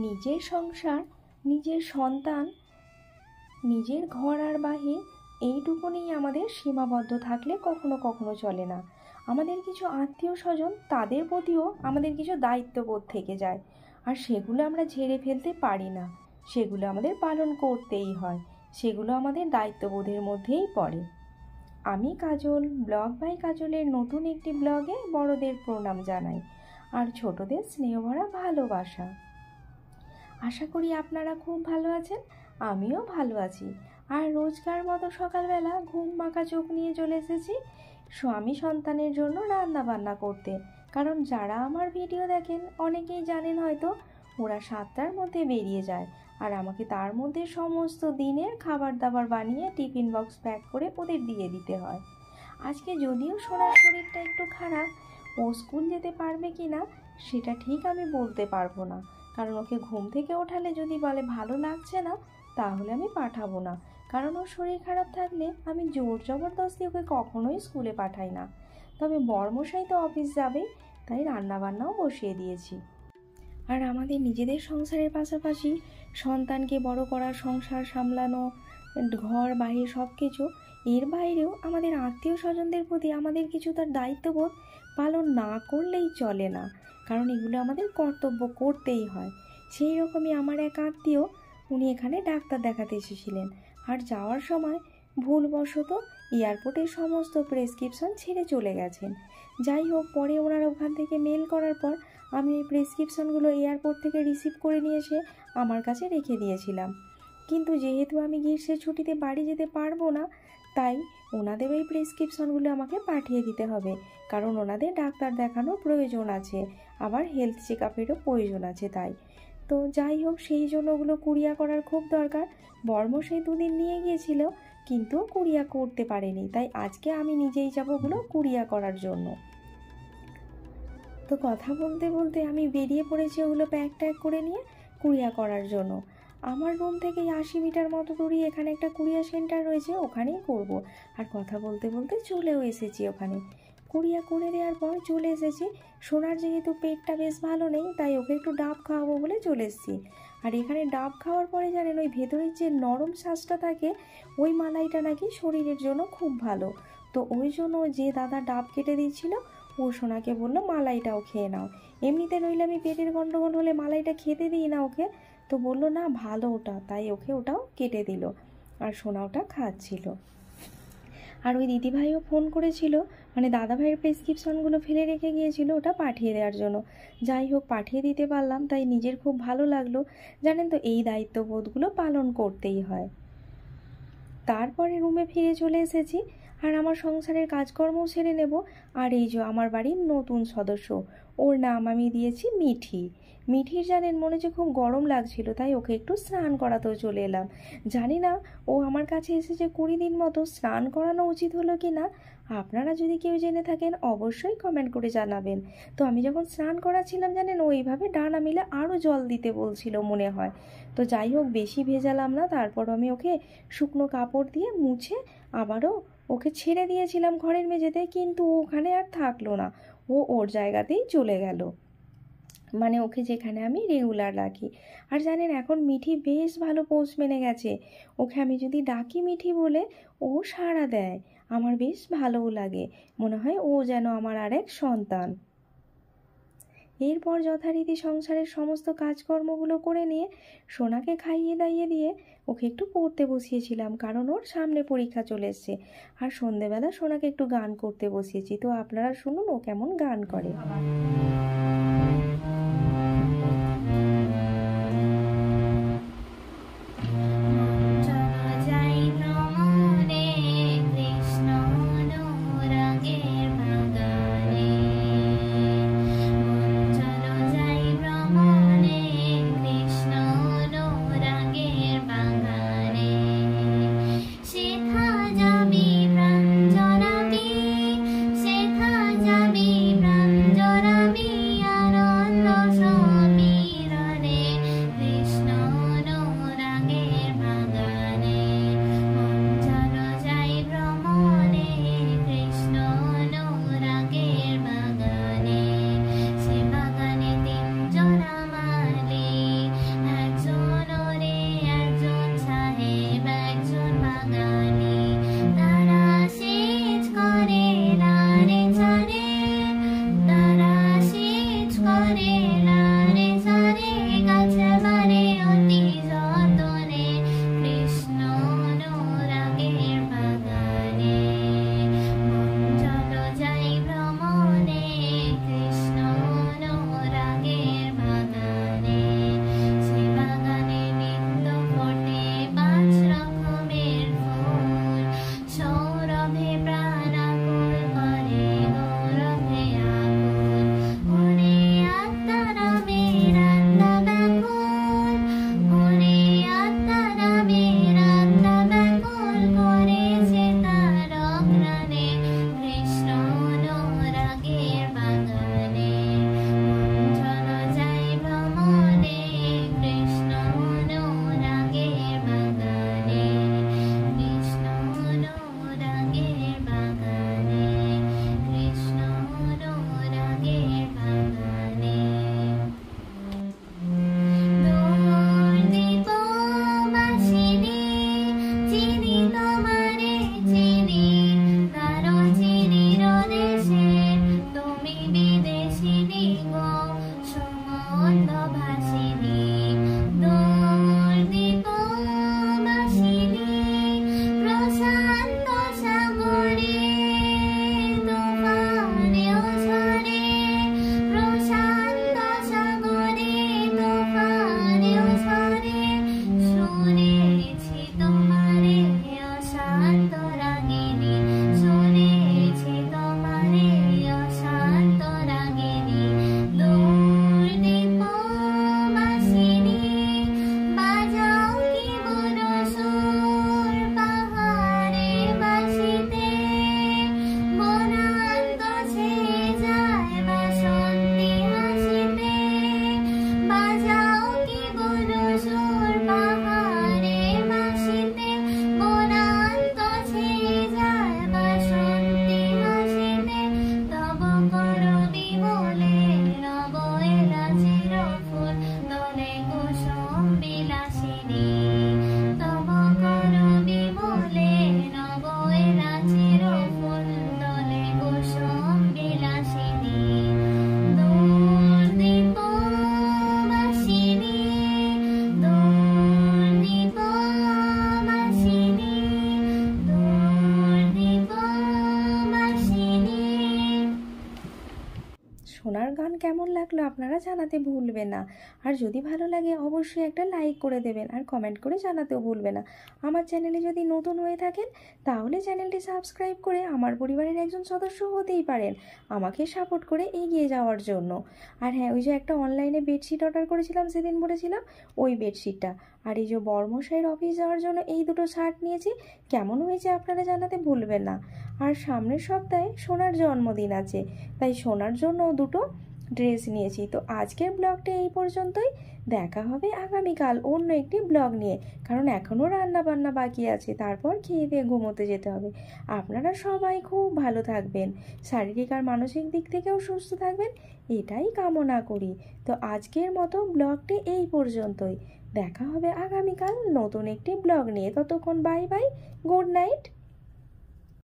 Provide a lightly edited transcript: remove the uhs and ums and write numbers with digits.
নিজের সংসার, নিজের সন্তান, নিজের ঘর আর বাহির এইটুকুনি আমাদের সীমাবদ্ধ থাকলে কখনো কখনো চলে না। আমাদের কিছু আত্মীয় স্বজন, তাদের প্রতিও আমাদের কিছু দায়িত্ববোধ থেকে যায়, আর সেগুলো আমরা ঝেড়ে ফেলতে পারি না। সেগুলো আমাদের পালন করতেই হয়, সেগুলো আমাদের দায়িত্ববোধের মধ্যেই পড়ে। আমি কাজল, ব্লগ বাই কাজলের নতুন একটি ব্লগে বড়দের প্রণাম জানাই আর ছোটদের স্নেহভরা ভালোবাসা। আশা করি আপনারা খুব ভালো আছেন, আমিও ভালো আছি। আর রোজকার মতো সকালবেলা ঘুম মাখা চোখ নিয়ে চলে এসেছি স্বামী সন্তানের জন্য রান্না বান্না করতে। কারণ যারা আমার ভিডিও দেখেন অনেকেই জানেন হয়তো, ওরা 7টার মধ্যে বেরিয়ে যায়, আর আমাকে তার মধ্যে সমস্ত দিনের খাবার দাবার বানিয়ে টিফিন বক্স প্যাক করে ওদের দিয়ে দিতে হয়। আজকে যদিও সোনার শরীরটা একটু খারাপ, ও স্কুল যেতে পারবে কি না সেটা ঠিক আমি বলতে পারবো না। কারণ ওকে ঘুম থেকে ওঠালে যদি বলে ভালো লাগছে না, তাহলে আমি পাঠাবো না। কারণ ওর শরীর খারাপ থাকলে আমি জোর জবরদস্তি ওকে কখনোই স্কুলে পাঠাই না। তবে বরমশাই তো অফিস যাবেই, তাই রান্নাবান্নাও বসিয়ে দিয়েছি। আর আমাদের নিজেদের সংসারের পাশাপাশি সন্তানকে বড় করা, সংসার সামলানো, ঘর বাহির সব কিছু, এর বাইরেও আমাদের আত্মীয় স্বজনদের প্রতি আমাদের কিছু তার দায়িত্ববোধ পালন না করলেই চলে না। কারণ এগুলো আমাদের কর্তব্য করতেই হয়। সেই রকমই আমার এক আত্মীয়, উনি এখানে ডাক্তার দেখাতে এসেছিলেন, আর যাওয়ার সময় ভুলবশত এয়ারপোর্টের সমস্ত প্রেসক্রিপশন ছেড়ে চলে গেছেন। যাই হোক, পরে ওনারা ওখান থেকে মেল করার পর আমি এই প্রেসক্রিপশনগুলো এয়ারপোর্ট থেকে রিসিভ করে নিয়ে এসে আমার কাছে রেখে দিয়েছিলাম। কিন্তু যেহেতু আমি গ্রীষ্মের ছুটিতে বাড়ি যেতে পারবো না, তাই ওনাদের ওই প্রেসক্রিপশনগুলো আমাকে পাঠিয়ে দিতে হবে। কারণ ওনাদের ডাক্তার দেখানোর প্রয়োজন আছে, আবার হেলথ চেক আপেরও প্রয়োজন আছে। তাই তো যাই হোক, সেই জন্য ওগুলো কুরিয়া করার খুব দরকার। বর্মশাই 2 দিন নিয়ে গিয়েছিল, কিন্তু কুরিয়া করতে পারেনি। তাই আজকে আমি নিজেই যাবো ওগুলো কুরিয়া করার জন্য। তো কথা বলতে বলতে আমি বেরিয়ে পড়েছি ওগুলো প্যাক ট্যাক করে নিয়ে কুরিয়া করার জন্য। আমার রুম থেকে 80 মিটার মতো দূরে এখানে একটা কুরিয়া সেন্টার রয়েছে, ওখানেই করব। আর কথা বলতে বলতে চলেও এসেছি ওখানে। কুরিয়া করে দেওয়ার পর চলে এসেছি। সোনার যেহেতু পেটটা বেশ ভালো নেই, তাই ওকে একটু ডাব খাওয়াবো বলে চলে এসেছি। আর এখানে ডাব খাওয়ার পরে জানেন, ওই ভেতরের যে নরম শ্বাসটা থাকে, ওই মালাইটা নাকি শরীরের জন্য খুব ভালো। তো ওই জন্য যে দাদা ডাব কেটে দিচ্ছিল, ও সোনাকে বললো মালাইটাও খেয়ে নাও। এমনিতে নইলে আমি পেটের গন্ডগোল হলে মালাইটা খেতে দিই না ওকে। তো বললো না ভালো ওটা, তাই ওকে ওটাও কেটে দিল, আর সোনা ওটা খাচ্ছিল। আর ওই দিদিভাইও ফোন করেছিল, মানে দাদাভাইয়ের প্রেসক্রিপশনগুলো ফেলে রেখে গিয়েছিল ওটা পাঠিয়ে দেওয়ার জন্য। যাই হোক, পাঠিয়ে দিতে পারলাম, তাই নিজের খুব ভালো লাগলো। জানেন তো, এই দায়িত্ববোধগুলো পালন করতেই হয়। তারপরে রুমে ফিরে চলে এসেছি, আর আমার সংসারের কাজকর্মও সেরে নেব। আর এই যে আমার বাড়ির নতুন সদস্য, ওর নাম আমি দিয়েছি মিঠি। মিঠির জানেন মনে হচ্ছে খুব গরম লাগছিল, তাই ওকে একটু স্নান করাতেও চলে এলাম। জানি না ও আমার কাছে এসেছে 20 দিন মতো, স্নান করানো উচিত হলো কি না। আপনারা যদি কেউ জেনে থাকেন অবশ্যই কমেন্ট করে জানাবেন। তো আমি যখন স্নান করাচ্ছিলাম জানেন, ওইভাবে ডানা মিলে আরও জল দিতে বলছিল মনে হয়। তো যাই হোক, বেশি ভেজালাম না। তারপর আমি ওকে শুকনো কাপড় দিয়ে মুছে আবারও ওকে ছেড়ে দিয়েছিলাম ঘরের মেঝেতে, কিন্তু ওখানে আর থাকলো না, ও ওর জায়গাতেই চলে গেল, মানে ওকে যেখানে আমি রেগুলার রাখি। আর জানেন, এখন মিঠি বেশ ভালো পোষ মেনে গেছে। ওকে আমি যদি ডাকি মিঠি বলে, ও সাড়া দেয়। আমার বেশ ভালোও লাগে, মনে হয় ও যেন আমার আরেক সন্তান। এরপর যথারীতি সংসারের সমস্ত কাজকর্মগুলো করে নিয়ে সোনাকে খাইয়ে দাইয়ে দিয়ে ওকে একটু পড়তে বসিয়েছিলাম, কারণ ওর সামনে পরীক্ষা চলে এসছে। আর সন্ধেবেলা সোনাকে একটু গান করতে বসিয়েছি। তো আপনারা শুনুন ও কেমন গান করে। শেখা যাবি প্রাণ জড়াবি সোনার গান কেমন লাগলো আপনারা জানাতে ভুলবেন না। আর যদি ভালো লাগে অবশ্যই একটা লাইক করে দেবেন আর কমেন্ট করে জানাতেও ভুলবেন না। আমার চ্যানেলে যদি নতুন হয়ে থাকেন তাহলে চ্যানেলটি সাবস্ক্রাইব করে আমার পরিবারের একজন সদস্য হতেই পারেন, আমাকে সাপোর্ট করে এগিয়ে যাওয়ার জন্য। আর হ্যাঁ, ওই যে একটা অনলাইনে বেডশিট অর্ডার করেছিলাম সেদিন বলেছিলাম, ওই বেডশিটটা। আর এই যে বর্মশাইয়ের অফিস যাওয়ার জন্য এই দুটো শার্ট নিয়েছি, কেমন হয়েছে আপনারা জানাতে ভুলবেন না। আর সামনের সপ্তাহে সোনার জন্মদিন আছে, তাই সোনার জন্য দুটো ড্রেস নিয়েছি। তো আজকের ব্লগটা এই পর্যন্তই, দেখা হবে আগামীকাল অন্য একটি ব্লগ নিয়ে, কারণ এখনও রান্না বান্না বাকি আছে, তারপর খেয়ে দিয়ে ঘুমোতে যেতে হবে। আপনারা সবাই খুব ভালো থাকবেন, শারীরিক আর মানসিক দিক থেকেও সুস্থ থাকবেন, এটাই কামনা করি। তো আজকের মতো ব্লগটি এই পর্যন্তই, দেখা হবে আগামীকাল নতুন একটি ব্লগ নিয়ে। ততক্ষণ বাই বাই, গুড নাইট।